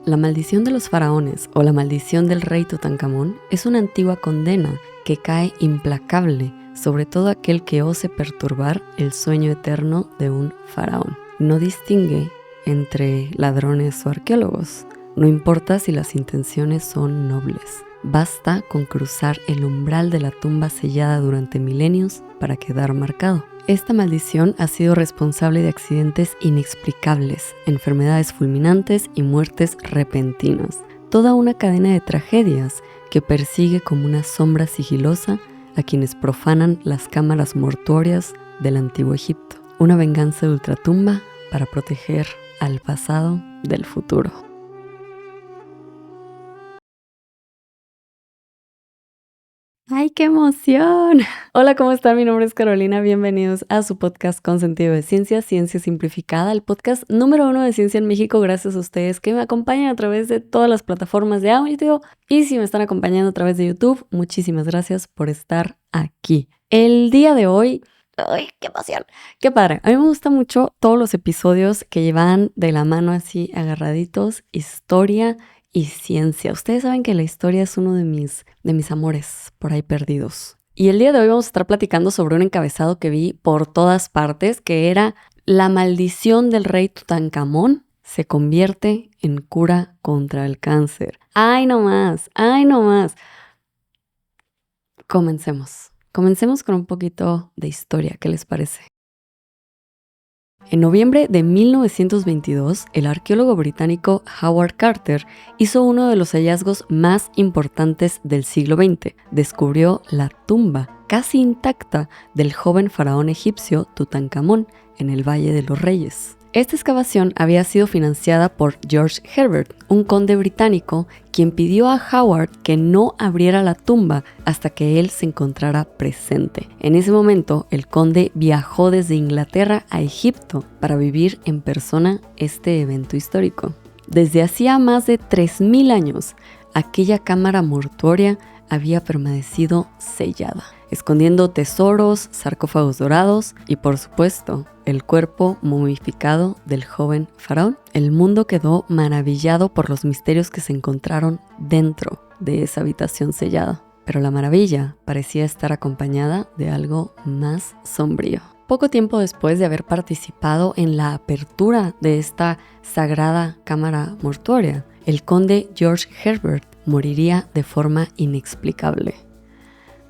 La maldición de los faraones o la maldición del rey Tutankamón es una antigua condena que cae implacable sobre todo aquel que ose perturbar el sueño eterno de un faraón. No distingue entre ladrones o arqueólogos. No importa si las intenciones son nobles. Basta con cruzar el umbral de la tumba sellada durante milenios para quedar marcado. Esta maldición ha sido responsable de accidentes inexplicables, enfermedades fulminantes y muertes repentinas. Toda una cadena de tragedias que persigue como una sombra sigilosa a quienes profanan las cámaras mortuorias del antiguo Egipto. Una venganza de ultratumba para proteger al pasado del futuro. ¡Ay, qué emoción! Hola, ¿cómo están? Mi nombre es Carolina. Bienvenidos a su podcast con sentido de ciencia, Ciencia Simplificada, el podcast número 1 de ciencia en México. Gracias a ustedes que me acompañan a través de todas las plataformas de audio. Y si me están acompañando a través de YouTube, muchísimas gracias por estar aquí. El día de hoy... ¡Ay, qué emoción! ¡Qué padre! A mí me gustan mucho todos los episodios que llevan de la mano así agarraditos, historia y ciencia. Ustedes saben que la historia es uno de mis amores por ahí perdidos. Y el día de hoy vamos a estar platicando sobre un encabezado que vi por todas partes, que era la maldición del rey Tutankamón se convierte en cura contra el cáncer. ¡Ay, no más! ¡Ay, no más! Comencemos con un poquito de historia. ¿Qué les parece? En noviembre de 1922, el arqueólogo británico Howard Carter hizo uno de los hallazgos más importantes del siglo XX. Descubrió la tumba casi intacta del joven faraón egipcio Tutankamón en el Valle de los Reyes. Esta excavación había sido financiada por George Herbert, un conde británico, quien pidió a Howard que no abriera la tumba hasta que él se encontrara presente. En ese momento, el conde viajó desde Inglaterra a Egipto para vivir en persona este evento histórico. Desde hacía más de 3.000 años, aquella cámara mortuoria había permanecido sellada, escondiendo tesoros, sarcófagos dorados y, por supuesto, el cuerpo momificado del joven faraón. El mundo quedó maravillado por los misterios que se encontraron dentro de esa habitación sellada. Pero la maravilla parecía estar acompañada de algo más sombrío. Poco tiempo después de haber participado en la apertura de esta sagrada cámara mortuoria, el conde George Herbert moriría de forma inexplicable.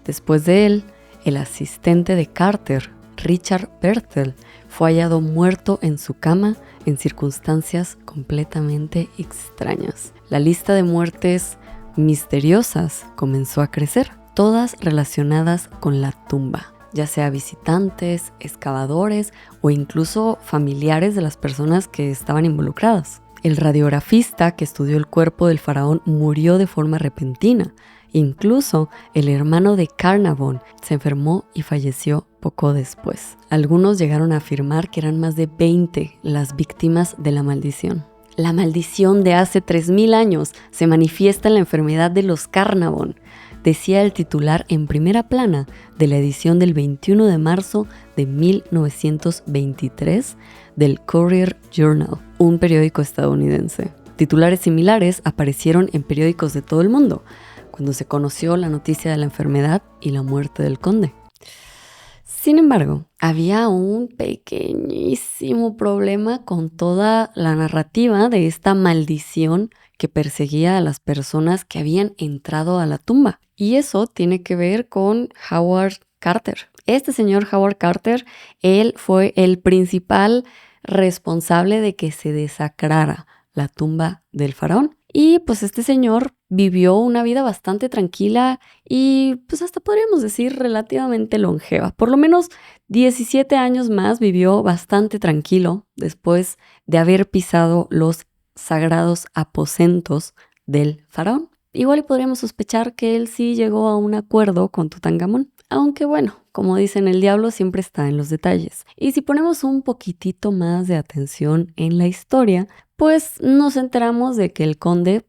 Después de él, el asistente de Carter, Richard Bertel, fue hallado muerto en su cama en circunstancias completamente extrañas. La lista de muertes misteriosas comenzó a crecer, todas relacionadas con la tumba, ya sea visitantes, excavadores o incluso familiares de las personas que estaban involucradas. El radiografista que estudió el cuerpo del faraón murió de forma repentina. Incluso el hermano de Carnarvon se enfermó y falleció poco después. Algunos llegaron a afirmar que eran más de 20 las víctimas de la maldición. La maldición de hace 3.000 años se manifiesta en la enfermedad de los Carnarvon, decía el titular en primera plana de la edición del 21 de marzo de 1923 del Courier Journal, un periódico estadounidense. Titulares similares aparecieron en periódicos de todo el mundo cuando se conoció la noticia de la enfermedad y la muerte del conde. Sin embargo, había un pequeñísimo problema con toda la narrativa de esta maldición que perseguía a las personas que habían entrado a la tumba. Y eso tiene que ver con Howard Carter. Este señor Howard Carter, él fue el principal responsable de que se desacrara la tumba del faraón. Y pues este señor vivió una vida bastante tranquila y pues hasta podríamos decir relativamente longeva. Por lo menos 17 años más vivió bastante tranquilo después de haber pisado los sagrados aposentos del faraón. Igual podríamos sospechar que él sí llegó a un acuerdo con Tutankamón. Aunque bueno, como dicen, el diablo siempre está en los detalles. Y si ponemos un poquitito más de atención en la historia, pues nos enteramos de que el conde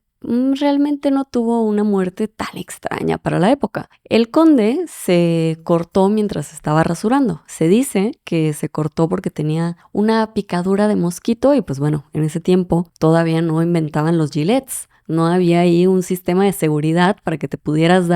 realmente no tuvo una muerte tan extraña para la época. El conde se cortó mientras estaba rasurando. Se dice que se cortó porque tenía una picadura de mosquito y pues bueno, en ese tiempo todavía no inventaban los gilets. No había ahí un sistema de seguridad para que te dieras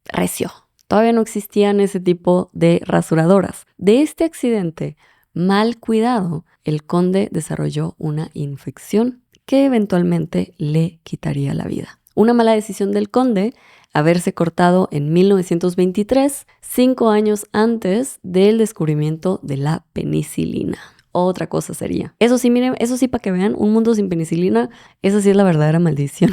recio. Todavía no existían ese tipo de rasuradoras. De este accidente mal cuidado, el conde desarrolló una infección que eventualmente le quitaría la vida. Una mala decisión del conde, haberse cortado en 1923, 5 años antes del descubrimiento de la penicilina. Otra cosa sería. Eso sí, miren, eso sí, para que vean, un mundo sin penicilina, esa sí es la verdadera maldición.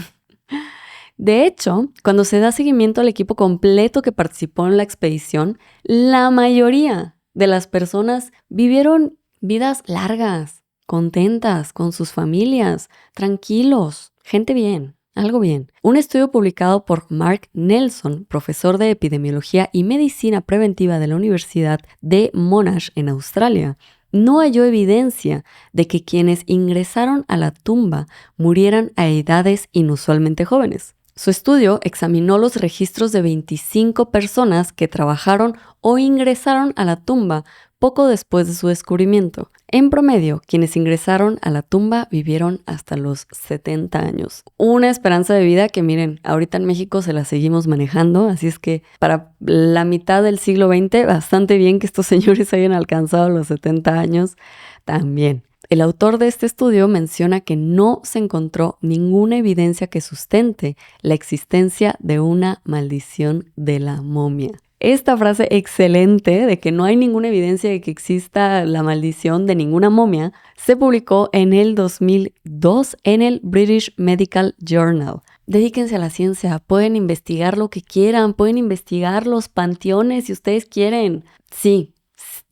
De hecho, cuando se da seguimiento al equipo completo que participó en la expedición, la mayoría de las personas vivieron vidas largas, contentas, con sus familias, tranquilos, gente bien, algo bien. Un estudio publicado por Mark Nelson, profesor de epidemiología y medicina preventiva de la Universidad de Monash en Australia, no halló evidencia de que quienes ingresaron a la tumba murieran a edades inusualmente jóvenes. Su estudio examinó los registros de 25 personas que trabajaron o ingresaron a la tumba poco después de su descubrimiento. En promedio, quienes ingresaron a la tumba vivieron hasta los 70 años. Una esperanza de vida que, miren, ahorita en México se la seguimos manejando, así es que para la mitad del siglo XX, bastante bien que estos señores hayan alcanzado los 70 años también. El autor de este estudio menciona que no se encontró ninguna evidencia que sustente la existencia de una maldición de la momia. Esta frase excelente de que no hay ninguna evidencia de que exista la maldición de ninguna momia se publicó en el 2002 en el British Medical Journal. Dedíquense a la ciencia, pueden investigar lo que quieran, pueden investigar los panteones si ustedes quieren. Sí,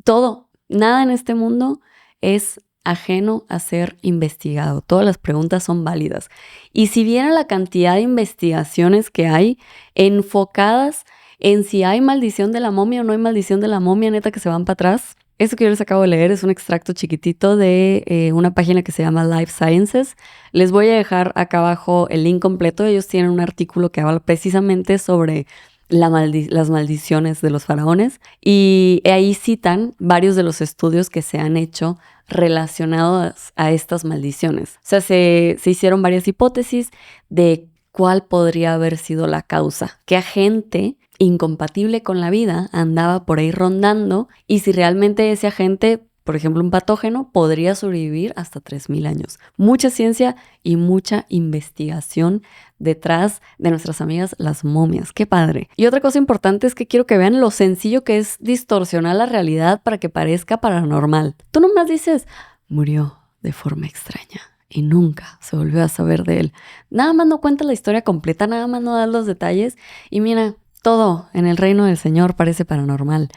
todo, nada en este mundo es ajeno a ser investigado. Todas las preguntas son válidas. Y si vieran la cantidad de investigaciones que hay enfocadas en si hay maldición de la momia o no hay maldición de la momia, neta que se van para atrás. Esto que yo les acabo de leer es un extracto chiquitito de una página que se llama Life Sciences. Les voy a dejar acá abajo el link completo. Ellos tienen un artículo que habla precisamente sobre las maldiciones de los faraones y ahí citan varios de los estudios que se han hecho relacionados a estas maldiciones. O sea, se hicieron varias hipótesis de cuál podría haber sido la causa. ¿Qué agente incompatible con la vida andaba por ahí rondando? Y si realmente ese agente, por ejemplo un patógeno, podría sobrevivir hasta 3000 años. Mucha ciencia y mucha investigación detrás de nuestras amigas las momias. ¡Qué padre! Y otra cosa importante es que quiero que vean lo sencillo que es distorsionar la realidad para que parezca paranormal. Tú nomás dices, murió de forma extraña y nunca se volvió a saber de él. Nada más no cuentas la historia completa, nada más no das los detalles y mira, todo en el reino del Señor parece paranormal.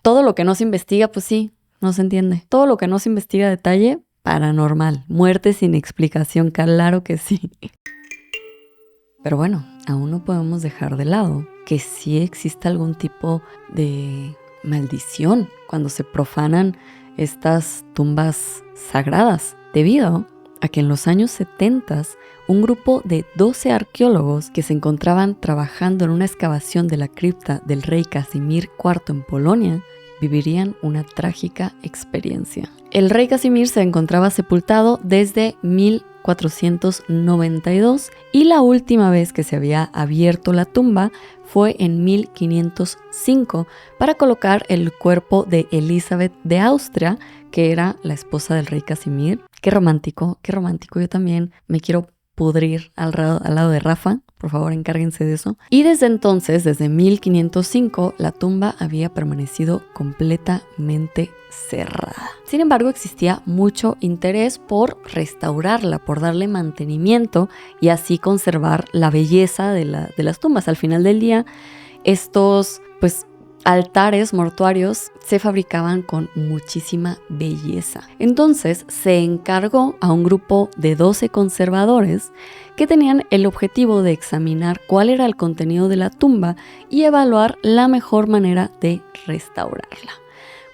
Todo lo que no se investiga, pues sí, no se entiende. Todo lo que no se investiga a detalle, paranormal. Muerte sin explicación, claro que sí. Pero bueno, aún no podemos dejar de lado que sí existe algún tipo de maldición cuando se profanan estas tumbas sagradas, debido a que en los años 70 un grupo de 12 arqueólogos que se encontraban trabajando en una excavación de la cripta del rey Casimir IV en Polonia vivirían una trágica experiencia. El rey Casimir se encontraba sepultado desde 1492 y la última vez que se había abierto la tumba fue en 1505 para colocar el cuerpo de Elizabeth de Austria, que era la esposa del rey Casimir. Qué romántico, qué romántico. Yo también me quiero pudrir al lado de Rafa. Por favor, encárguense de eso. Y desde entonces, desde 1505, la tumba había permanecido completamente cerrada. Sin embargo, existía mucho interés por restaurarla, por darle mantenimiento y así conservar la belleza de las tumbas. Al final del día, estos, altares mortuarios se fabricaban con muchísima belleza. Entonces se encargó a un grupo de 12 conservadores que tenían el objetivo de examinar cuál era el contenido de la tumba y evaluar la mejor manera de restaurarla.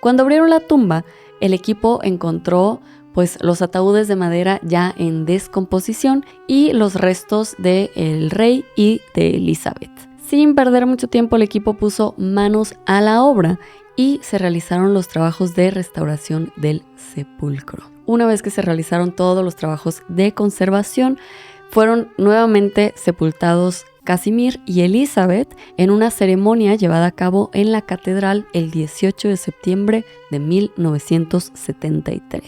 Cuando abrieron la tumba, el equipo encontró pues los ataúdes de madera ya en descomposición y los restos del rey y de Elizabeth. Sin perder mucho tiempo, el equipo puso manos a la obra y se realizaron los trabajos de restauración del sepulcro. Una vez que se realizaron todos los trabajos de conservación, fueron nuevamente sepultados Casimir y Elizabeth en una ceremonia llevada a cabo en la catedral el 18 de septiembre de 1973.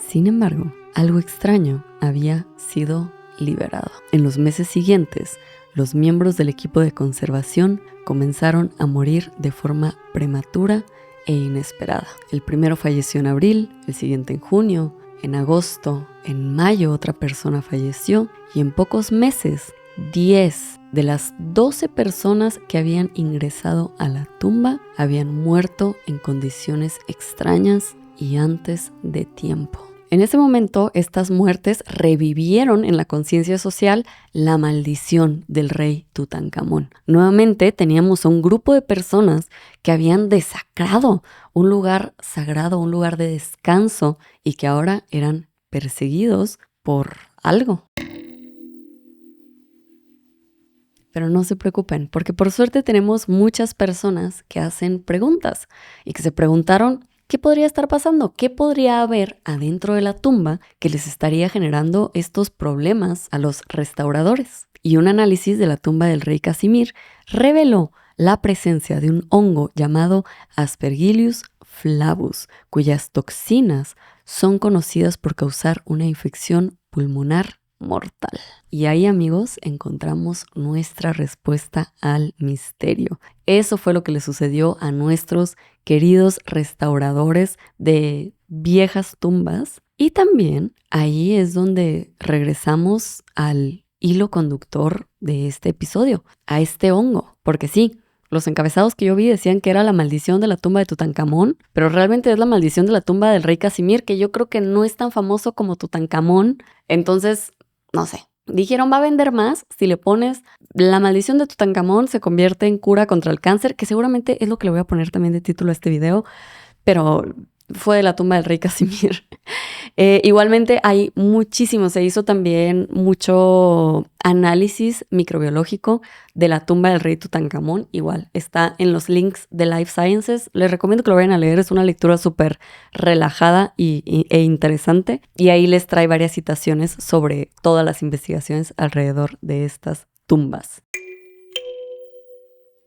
Sin embargo, algo extraño había sido liberado. En los meses siguientes, los miembros del equipo de conservación comenzaron a morir de forma prematura e inesperada. El primero falleció en abril, el siguiente en junio, en agosto, en mayo otra persona falleció y en pocos meses 10 de las 12 personas que habían ingresado a la tumba habían muerto en condiciones extrañas y antes de tiempo. En ese momento, estas muertes revivieron en la conciencia social la maldición del rey Tutankamón. Nuevamente teníamos a un grupo de personas que habían desacrado un lugar sagrado, un lugar de descanso y que ahora eran perseguidos por algo. Pero no se preocupen, porque por suerte tenemos muchas personas que hacen preguntas y que se preguntaron ¿qué podría estar pasando? ¿Qué podría haber adentro de la tumba que les estaría generando estos problemas a los restauradores? Y un análisis de la tumba del rey Casimir reveló la presencia de un hongo llamado Aspergillus flavus, cuyas toxinas son conocidas por causar una infección pulmonar mortal. Y ahí, amigos, encontramos nuestra respuesta al misterio. Eso fue lo que le sucedió a nuestros queridos restauradores de viejas tumbas. Y también ahí es donde regresamos al hilo conductor de este episodio, a este hongo. Porque sí, los encabezados que yo vi decían que era la maldición de la tumba de Tutankamón, pero realmente es la maldición de la tumba del rey Casimir, que yo creo que no es tan famoso como Tutankamón. Entonces, no sé, dijeron va a vender más si le pones la maldición de Tutankamón se convierte en cura contra el cáncer, que seguramente es lo que le voy a poner también de título a este video, pero fue de la tumba del rey Casimir. Igualmente hay muchísimo, se hizo también mucho análisis microbiológico de la tumba del rey Tutankamón. Igual está en los links de Life Sciences. Les recomiendo que lo vayan a leer, es una lectura súper relajada e interesante. Y ahí les trae varias citaciones sobre todas las investigaciones alrededor de estas tumbas.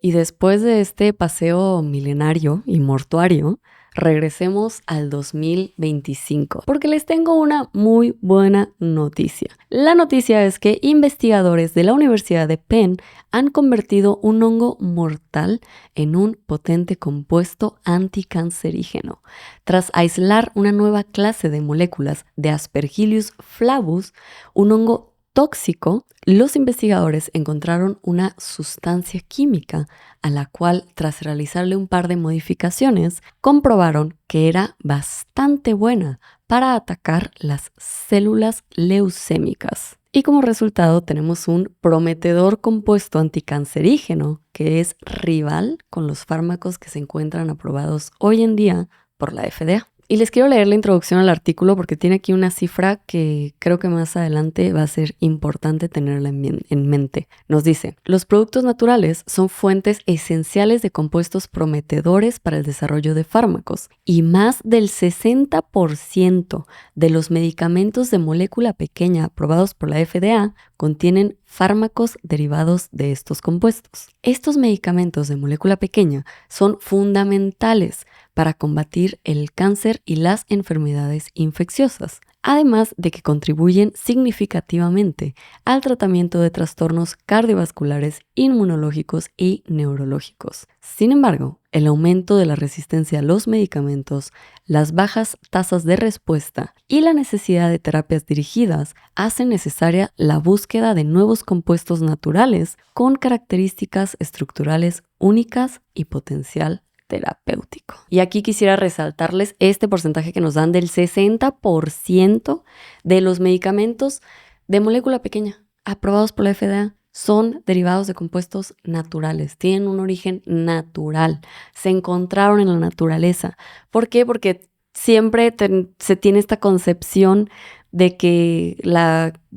Y después de este paseo milenario y mortuario, regresemos al 2025, porque les tengo una muy buena noticia. La noticia es que investigadores de la Universidad de Penn han convertido un hongo mortal en un potente compuesto anticancerígeno. Tras aislar una nueva clase de moléculas de Aspergillus flavus, un hongo tóxico, los investigadores encontraron una sustancia química a la cual, tras realizarle un par de modificaciones, comprobaron que era bastante buena para atacar las células leucémicas. Y como resultado tenemos un prometedor compuesto anticancerígeno que es rival con los fármacos que se encuentran aprobados hoy en día por la FDA. Y les quiero leer la introducción al artículo porque tiene aquí una cifra que creo que más adelante va a ser importante tenerla en mente. Nos dice, los productos naturales son fuentes esenciales de compuestos prometedores para el desarrollo de fármacos y más del 60% de los medicamentos de molécula pequeña aprobados por la FDA contienen fármacos derivados de estos compuestos. Estos medicamentos de molécula pequeña son fundamentales para combatir el cáncer y las enfermedades infecciosas, además de que contribuyen significativamente al tratamiento de trastornos cardiovasculares, inmunológicos y neurológicos. Sin embargo, el aumento de la resistencia a los medicamentos, las bajas tasas de respuesta y la necesidad de terapias dirigidas hacen necesaria la búsqueda de nuevos compuestos naturales con características estructurales únicas y potencial terapéutico. Y aquí quisiera resaltarles este porcentaje que nos dan del 60% de los medicamentos de molécula pequeña aprobados por la FDA son derivados de compuestos naturales, tienen un origen natural, se encontraron en la naturaleza. ¿Por qué? Porque siempre se tiene esta concepción de que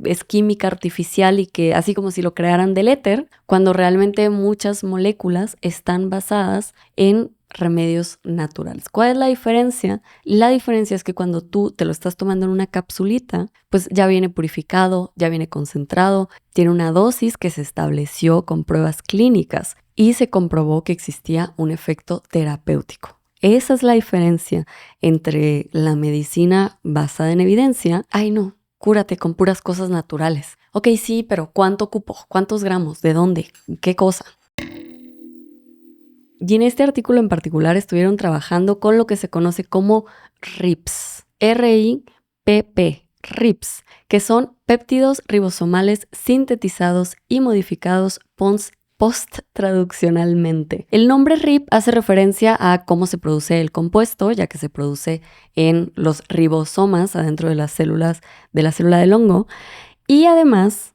es química artificial y que así como si lo crearan del éter, cuando realmente muchas moléculas están basadas en remedios naturales. ¿Cuál es la diferencia? La diferencia es que cuando tú te lo estás tomando en una capsulita, pues ya viene purificado, ya viene concentrado, tiene una dosis que se estableció con pruebas clínicas y se comprobó que existía un efecto terapéutico. Esa es la diferencia entre la medicina basada en evidencia. Ay, no, cúrate con puras cosas naturales. Ok, sí, pero ¿cuánto ocupo? ¿Cuántos gramos? ¿De dónde? ¿Qué cosa? Y en este artículo en particular estuvieron trabajando con lo que se conoce como RIPs, R-I-P-P, RIPs, que son péptidos ribosomales sintetizados y modificados post-traduccionalmente. El nombre RIP hace referencia a cómo se produce el compuesto, ya que se produce en los ribosomas adentro de las células de la célula del hongo, y además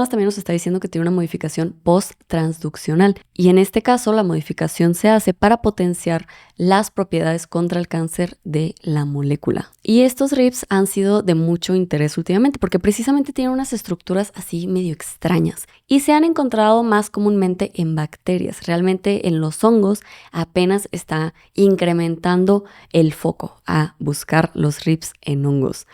también nos está diciendo que tiene una modificación post-transduccional. Y en este caso, la modificación se hace para potenciar las propiedades contra el cáncer de la molécula. Y estos RIPs han sido de mucho interés últimamente porque precisamente tienen unas estructuras así medio extrañas y se han encontrado más comúnmente en bacterias. Realmente en los hongos apenas está incrementando el foco a buscar los RIPs en hongos.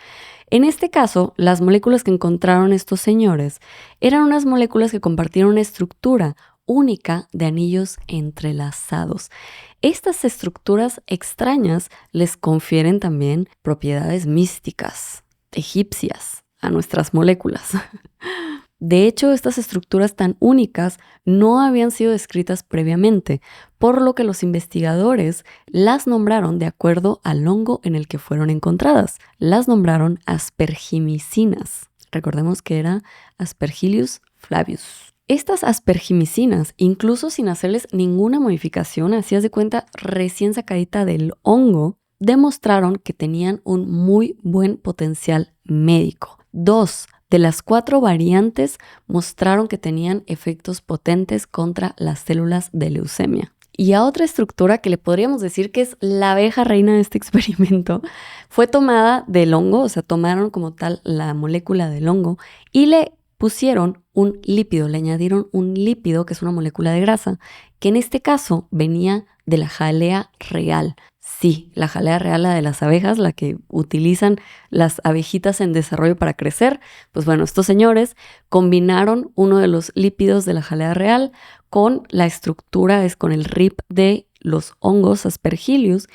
En este caso, las moléculas que encontraron estos señores eran unas moléculas que compartieron una estructura única de anillos entrelazados. Estas estructuras extrañas les confieren también propiedades místicas, egipcias, a nuestras moléculas. De hecho, estas estructuras tan únicas no habían sido descritas previamente, por lo que los investigadores las nombraron de acuerdo al hongo en el que fueron encontradas. Las nombraron aspergimicinas. Recordemos que era Aspergillus flavius. Estas aspergimicinas, incluso sin hacerles ninguna modificación, hacías de cuenta recién sacadita del hongo, demostraron que tenían un muy buen potencial médico. 2 de las 4 variantes mostraron que tenían efectos potentes contra las células de leucemia. Y a otra estructura que le podríamos decir que es la abeja reina de este experimento, fue tomada del hongo, o sea, tomaron como tal la molécula del hongo y le pusieron un lípido, le añadieron un lípido que es una molécula de grasa, que en este caso venía de la jalea real. Sí, la jalea real, la de las abejas, la que utilizan las abejitas en desarrollo para crecer. Pues bueno, estos señores combinaron uno de los lípidos de la jalea real con la estructura, con el RIP de los hongos Aspergillus,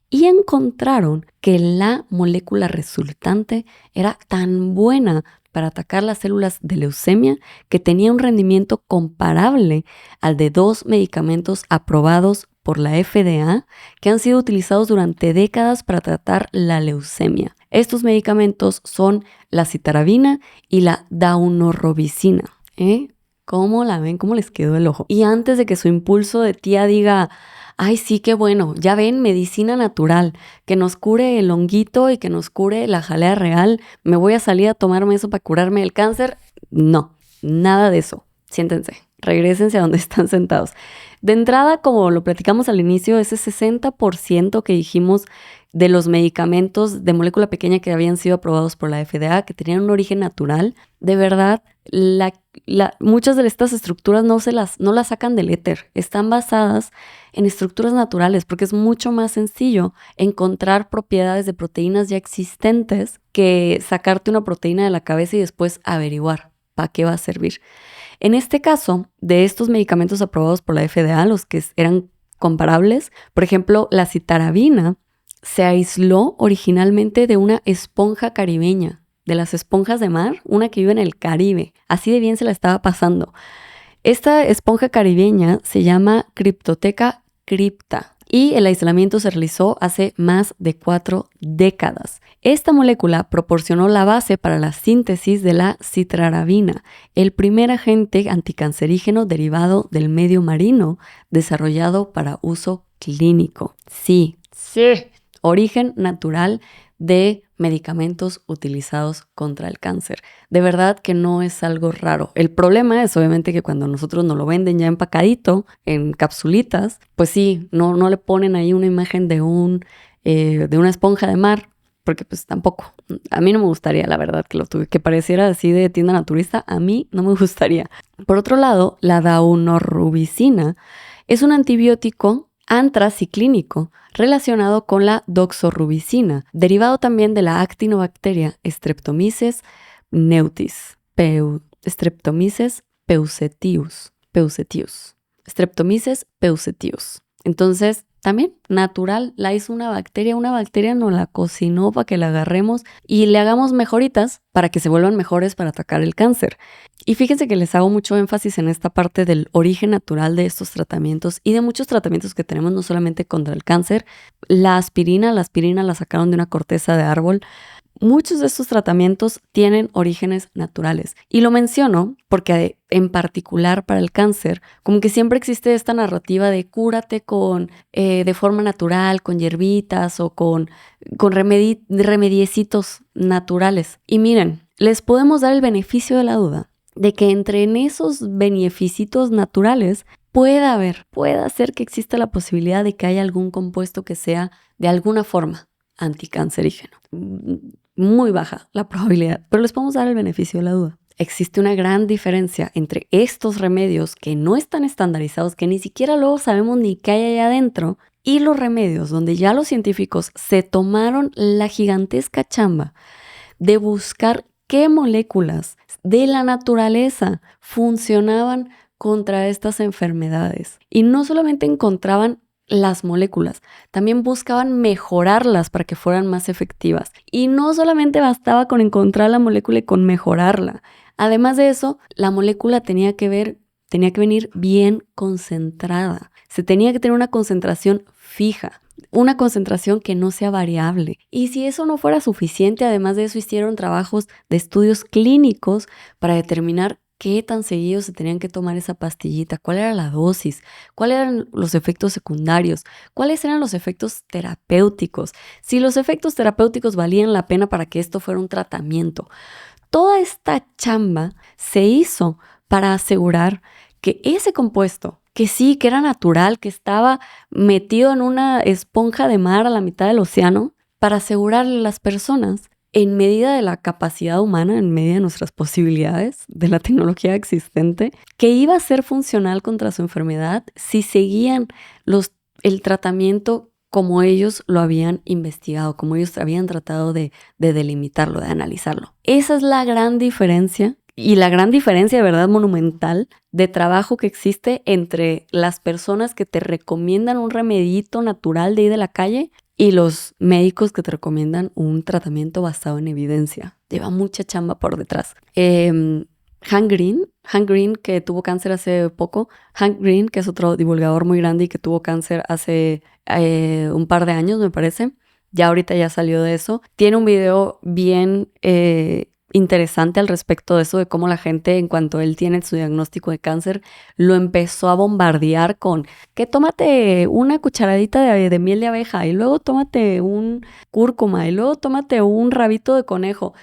y encontraron que la molécula resultante era tan buena para atacar las células de leucemia que tenía un rendimiento comparable al de 2 medicamentos aprobados por la FDA que han sido utilizados durante décadas para tratar la leucemia. Estos medicamentos son la citarabina y la daunorubicina. ¿Cómo la ven? ¿Cómo les quedó el ojo? Y antes de que su impulso de tía diga, ay, sí, qué bueno, ya ven, medicina natural, que nos cure el honguito y que nos cure la jalea real, me voy a salir a tomarme eso para curarme el cáncer. No, nada de eso. Siéntense, regrésense a donde están sentados. De entrada, como lo platicamos al inicio, ese 60% que dijimos de los medicamentos de molécula pequeña que habían sido aprobados por la FDA, que tenían un origen natural, de verdad, muchas de estas estructuras no las sacan del éter, están basadas en estructuras naturales, porque es mucho más sencillo encontrar propiedades de proteínas ya existentes que sacarte una proteína de la cabeza y después averiguar para qué va a servir. En este caso, de estos medicamentos aprobados por la FDA, los que eran comparables, por ejemplo, la citarabina se aisló originalmente de una esponja caribeña, de las esponjas de mar, una que vive en el Caribe. Así de bien se la estaba pasando. Esta esponja caribeña se llama Cryptotheca crypta y el aislamiento se realizó hace más de 4 décadas. Esta molécula proporcionó la base para la síntesis de la citarabina, el primer agente anticancerígeno derivado del medio marino desarrollado para uso clínico. Sí. Origen natural de medicamentos utilizados contra el cáncer. De verdad que no es algo raro. El problema es obviamente que cuando nosotros nos lo venden ya empacadito, en capsulitas, pues sí, no le ponen ahí una imagen de un de una esponja de mar, porque pues tampoco, a mí no me gustaría, la verdad, que pareciera así de tienda naturista, a mí no me gustaría. Por otro lado, la daunorubicina es un antibiótico antraciclínico relacionado con la doxorubicina, derivado también de la actinobacteria Streptomyces neutis, Streptomyces peuceteus. Streptomyces peuceteus. Entonces, también natural, la hizo una bacteria nos la cocinó para que la agarremos y le hagamos mejoritas para que se vuelvan mejores para atacar el cáncer. Y fíjense que les hago mucho énfasis en esta parte del origen natural de estos tratamientos y de muchos tratamientos que tenemos, no solamente contra el cáncer. La aspirina la sacaron de una corteza de árbol. Muchos de estos tratamientos tienen orígenes naturales. Y lo menciono porque en particular para el cáncer, como que siempre existe esta narrativa de cúrate de forma natural, con hierbitas o con remediecitos naturales. Y miren, les podemos dar el beneficio de la duda de que en esos beneficios naturales pueda ser que exista la posibilidad de que haya algún compuesto que sea de alguna forma anticancerígeno. Muy baja la probabilidad, pero les podemos dar el beneficio de la duda. Existe una gran diferencia entre estos remedios que no están estandarizados, que ni siquiera luego sabemos ni qué hay allá adentro, y los remedios donde ya los científicos se tomaron la gigantesca chamba de buscar qué moléculas de la naturaleza funcionaban contra estas enfermedades. Y no solamente encontraban las moléculas, también buscaban mejorarlas para que fueran más efectivas. Y no solamente bastaba con encontrar la molécula y con mejorarla. Además de eso, la molécula tenía que venir bien concentrada. Se tenía que tener una concentración fija, una concentración que no sea variable. Y si eso no fuera suficiente, además de eso hicieron trabajos de estudios clínicos para determinar qué tan seguido se tenían que tomar esa pastillita, cuál era la dosis, cuáles eran los efectos secundarios, cuáles eran los efectos terapéuticos, si los efectos terapéuticos valían la pena para que esto fuera un tratamiento. Toda esta chamba se hizo para asegurar que ese compuesto, que sí, que era natural, que estaba metido en una esponja de mar a la mitad del océano, para asegurarle a las personas, en medida de la capacidad humana, en medida de nuestras posibilidades, de la tecnología existente, que iba a ser funcional contra su enfermedad si seguían el tratamiento como ellos lo habían investigado, como ellos habían tratado de delimitarlo, de analizarlo. Esa es la gran diferencia, y la gran diferencia de verdad monumental de trabajo que existe entre las personas que te recomiendan un remedito natural de ir de la calle y los médicos que te recomiendan un tratamiento basado en evidencia. Lleva mucha chamba por detrás. Hank Green, que tuvo cáncer hace poco. Hank Green, que es otro divulgador muy grande y que tuvo cáncer hace un par de años, me parece. Ya ahorita ya salió de eso. Tiene un video bien interesante al respecto de eso, de cómo la gente, en cuanto él tiene su diagnóstico de cáncer, lo empezó a bombardear con que tómate una cucharadita de miel de abeja y luego tómate un cúrcuma y luego tómate un rabito de conejo.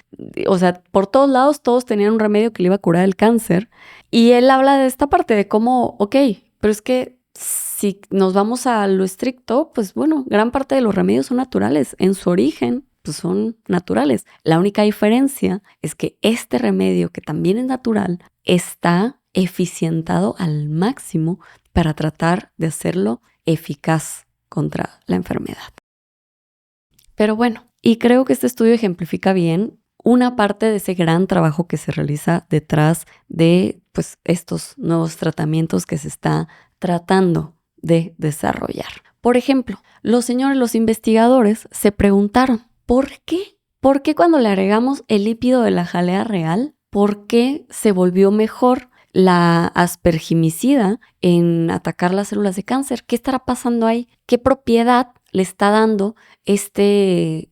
O sea, por todos lados todos tenían un remedio que le iba a curar el cáncer. Y él habla de esta parte de cómo, ok, pero es que si nos vamos a lo estricto, pues bueno, gran parte de los remedios son naturales en su origen. Pues son naturales. La única diferencia es que este remedio, que también es natural, está eficientado al máximo para tratar de hacerlo eficaz contra la enfermedad. Pero bueno, y creo que este estudio ejemplifica bien una parte de ese gran trabajo que se realiza detrás de pues, estos nuevos tratamientos que se está tratando de desarrollar. Por ejemplo, los investigadores se preguntaron, ¿por qué? ¿Por qué cuando le agregamos el lípido de la jalea real, por qué se volvió mejor la aspergimicida en atacar las células de cáncer? ¿Qué estará pasando ahí? ¿Qué propiedad le está dando este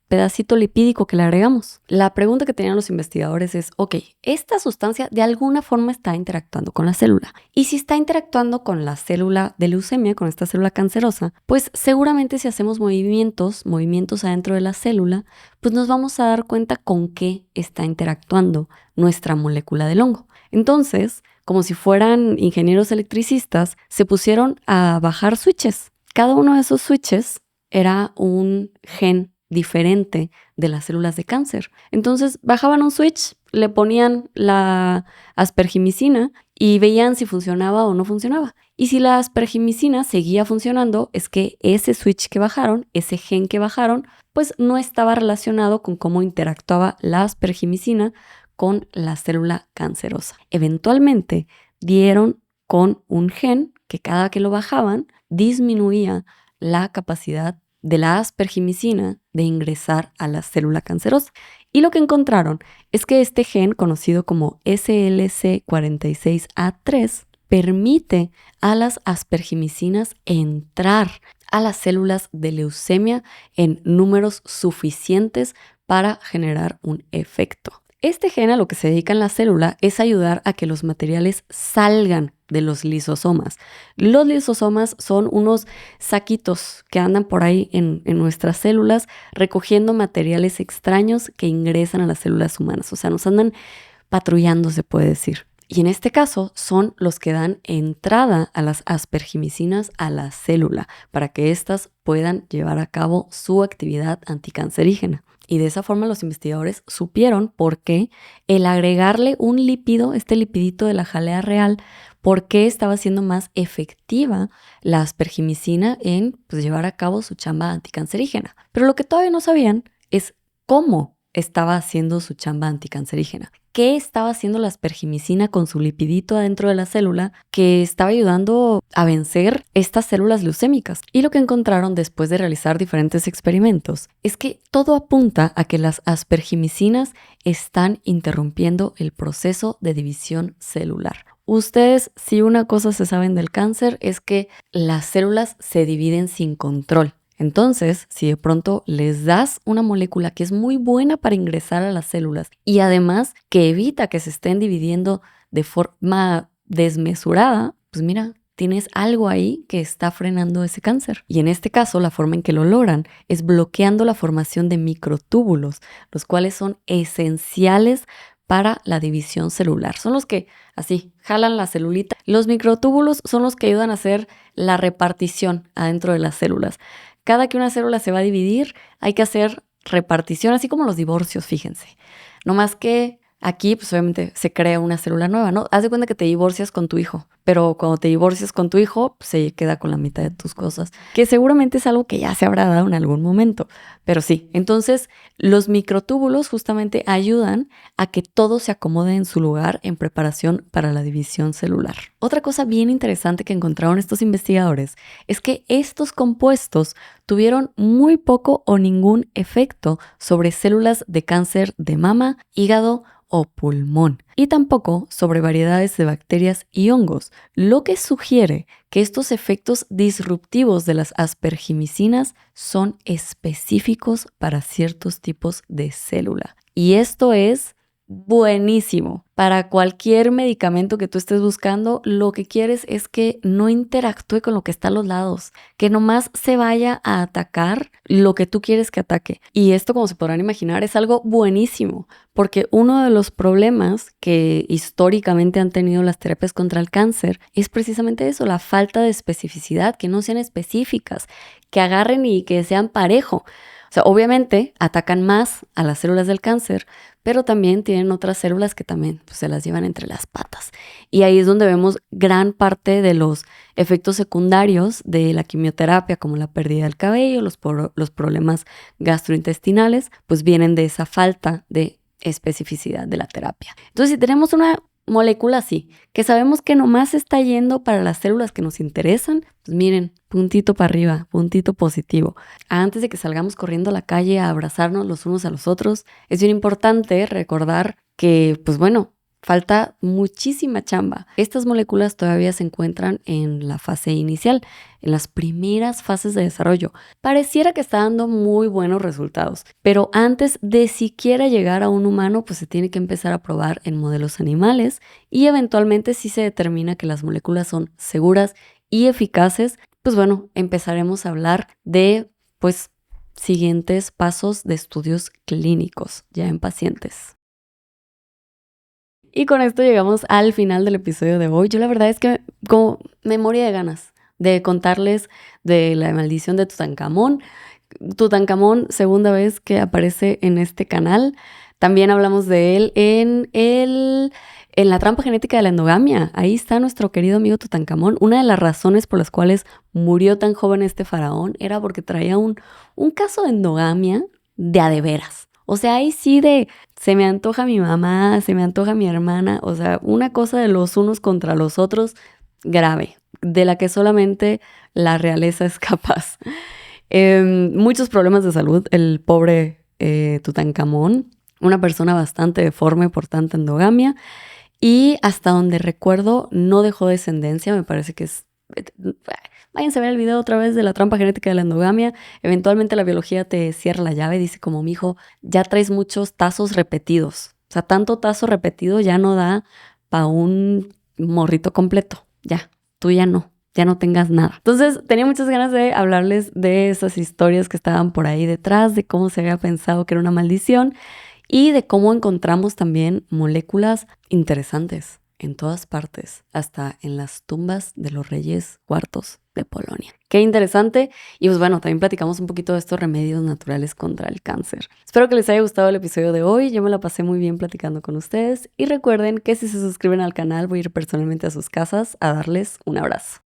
pedacito lipídico que le agregamos? La pregunta que tenían los investigadores es, ok, esta sustancia de alguna forma está interactuando con la célula. Y si está interactuando con la célula de leucemia, con esta célula cancerosa, pues seguramente si hacemos movimientos adentro de la célula, pues nos vamos a dar cuenta con qué está interactuando nuestra molécula del hongo. Entonces, como si fueran ingenieros electricistas, se pusieron a bajar switches. Cada uno de esos switches era un gen diferente de las células de cáncer. Entonces bajaban un switch, le ponían la aspergimicina y veían si funcionaba o no funcionaba. Y si la aspergimicina seguía funcionando, es que ese switch que bajaron, ese gen que bajaron, pues no estaba relacionado con cómo interactuaba la aspergimicina con la célula cancerosa. Eventualmente dieron con un gen que cada que lo bajaban disminuía la capacidad de la aspergimicina de ingresar a la célula cancerosa. Y lo que encontraron es que este gen, conocido como SLC46A3, permite a las aspergimicinas entrar a las células de leucemia en números suficientes para generar un efecto. Este gen a lo que se dedica en la célula es ayudar a que los materiales salgan de los lisosomas. Los lisosomas son unos saquitos que andan por ahí en nuestras células recogiendo materiales extraños que ingresan a las células humanas. O sea, nos andan patrullando, se puede decir. Y en este caso son los que dan entrada a las aspergimicinas a la célula para que éstas puedan llevar a cabo su actividad anticancerígena. Y de esa forma los investigadores supieron por qué el agregarle un lípido, este lipidito de la jalea real, por qué estaba siendo más efectiva la aspergimicina en llevar a cabo su chamba anticancerígena. Pero lo que todavía no sabían es cómo estaba haciendo su chamba anticancerígena. ¿Qué estaba haciendo la aspergimicina con su lipidito adentro de la célula que estaba ayudando a vencer estas células leucémicas? Y lo que encontraron después de realizar diferentes experimentos es que todo apunta a que las aspergimicinas están interrumpiendo el proceso de división celular. Ustedes, si una cosa se saben del cáncer, es que las células se dividen sin control. Entonces, si de pronto les das una molécula que es muy buena para ingresar a las células y además que evita que se estén dividiendo de forma desmesurada, pues mira, tienes algo ahí que está frenando ese cáncer. Y en este caso, la forma en que lo logran es bloqueando la formación de microtúbulos, los cuales son esenciales para la división celular. Son los que así jalan la celulita. Los microtúbulos son los que ayudan a hacer la repartición adentro de las células. Cada que una célula se va a dividir, hay que hacer repartición, así como los divorcios, fíjense. No más que aquí, pues obviamente se crea una célula nueva, ¿no? Haz de cuenta que te divorcias con tu hijo, pero cuando te divorcias con tu hijo, pues se queda con la mitad de tus cosas, que seguramente es algo que ya se habrá dado en algún momento. Pero sí, entonces los microtúbulos justamente ayudan a que todo se acomode en su lugar en preparación para la división celular. Otra cosa bien interesante que encontraron estos investigadores es que estos compuestos tuvieron muy poco o ningún efecto sobre células de cáncer de mama, hígado o pulmón, y tampoco sobre variedades de bacterias y hongos, lo que sugiere que estos efectos disruptivos de las aspergimicinas son específicos para ciertos tipos de célula. Y esto es buenísimo. Para cualquier medicamento que tú estés buscando, lo que quieres es que no interactúe con lo que está a los lados, que nomás se vaya a atacar lo que tú quieres que ataque. Y esto, como se podrán imaginar, es algo buenísimo, porque uno de los problemas que históricamente han tenido las terapias contra el cáncer es precisamente eso, la falta de especificidad, que no sean específicas, que agarren y que sean parejo. O sea, obviamente atacan más a las células del cáncer, pero también tienen otras células que también se las llevan entre las patas. Y ahí es donde vemos gran parte de los efectos secundarios de la quimioterapia, como la pérdida del cabello, los problemas gastrointestinales, pues vienen de esa falta de especificidad de la terapia. Entonces, si tenemos una molécula así, que sabemos que nomás está yendo para las células que nos interesan, pues miren, puntito para arriba, puntito positivo. Antes de que salgamos corriendo a la calle a abrazarnos los unos a los otros, es bien importante recordar que, falta muchísima chamba. Estas moléculas todavía se encuentran en la fase inicial, en las primeras fases de desarrollo. Pareciera que está dando muy buenos resultados, pero antes de siquiera llegar a un humano, pues se tiene que empezar a probar en modelos animales y eventualmente si se determina que las moléculas son seguras y eficaces, empezaremos a hablar de, siguientes pasos de estudios clínicos ya en pacientes. Y con esto llegamos al final del episodio de hoy. Yo la verdad es que como me moría de ganas de contarles de la maldición de Tutankamón. Tutankamón, segunda vez que aparece en este canal. También hablamos de él en la trampa genética de la endogamia. Ahí está nuestro querido amigo Tutankamón. Una de las razones por las cuales murió tan joven este faraón era porque traía un caso de endogamia de a de veras. O sea, ahí sí de se me antoja mi mamá, se me antoja mi hermana. O sea, una cosa de los unos contra los otros grave, de la que solamente la realeza es capaz. Muchos problemas de salud, el pobre Tutankamón, una persona bastante deforme por tanta endogamia y hasta donde recuerdo no dejó descendencia, me parece que es... Váyanse a ver el video otra vez de la trampa genética de la endogamia. Eventualmente la biología te cierra la llave, dice como mijo, ya traes muchos tazos repetidos. O sea, tanto tazo repetido ya no da para un morrito completo. Ya, tú ya no tengas nada. Entonces tenía muchas ganas de hablarles de esas historias que estaban por ahí detrás, de cómo se había pensado que era una maldición y de cómo encontramos también moléculas interesantes en todas partes, hasta en las tumbas de los reyes cuartos de Polonia. Qué interesante. Y pues bueno, también platicamos un poquito de estos remedios naturales contra el cáncer. Espero que les haya gustado el episodio de hoy. Yo me la pasé muy bien platicando con ustedes. Y recuerden que si se suscriben al canal voy a ir personalmente a sus casas a darles un abrazo.